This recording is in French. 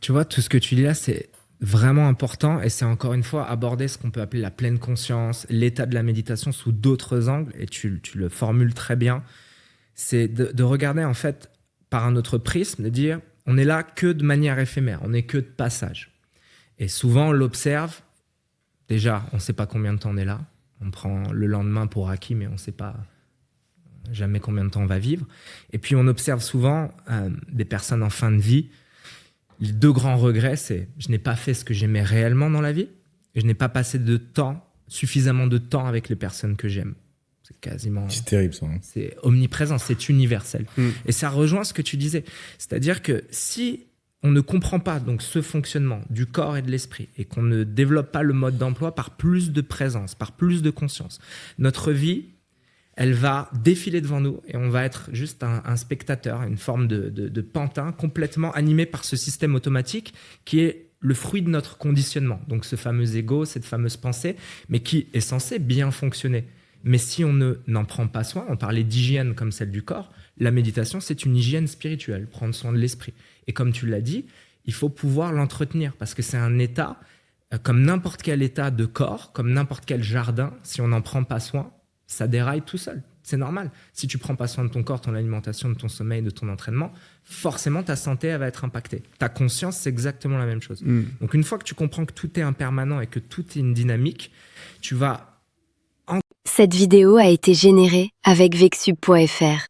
Tu vois, tout ce que tu dis là, c'est vraiment important et c'est encore une fois aborder ce qu'on peut appeler la pleine conscience, l'état de la méditation sous d'autres angles et tu le formules très bien. C'est de regarder en fait par un autre prisme, de dire on est là que de manière éphémère, on n'est que de passage. Et souvent on l'observe, déjà on ne sait pas combien de temps on est là, on prend le lendemain pour acquis mais on ne sait pas jamais combien de temps on va vivre. Et puis on observe souvent des personnes en fin de vie. Les deux grands regrets, c'est je n'ai pas fait ce que j'aimais réellement dans la vie et je n'ai pas passé suffisamment de temps avec les personnes que j'aime. C'est quasiment... C'est terrible ça. Hein. C'est omniprésent, c'est universel. Et ça rejoint ce que tu disais. C'est-à-dire que si on ne comprend pas donc ce fonctionnement du corps et de l'esprit et qu'on ne développe pas le mode d'emploi par plus de présence, par plus de conscience, notre vie, elle va défiler devant nous et on va être juste un spectateur, une forme de pantin complètement animé par ce système automatique qui est le fruit de notre conditionnement. Donc ce fameux ego, cette fameuse pensée, mais qui est censé bien fonctionner. Mais si on n'en prend pas soin, on parlait d'hygiène comme celle du corps, la méditation, c'est une hygiène spirituelle, prendre soin de l'esprit. Et comme tu l'as dit, il faut pouvoir l'entretenir parce que c'est un état, comme n'importe quel état de corps, comme n'importe quel jardin, si on n'en prend pas soin, ça déraille tout seul. C'est normal. Si tu prends pas soin de ton corps, ton alimentation, de ton sommeil, de ton entraînement, forcément ta santé elle va être impactée. Ta conscience, c'est exactement la même chose. Donc une fois que tu comprends que tout est impermanent et que tout est une dynamique, tu vas... Cette vidéo a été générée avec Vexub.fr.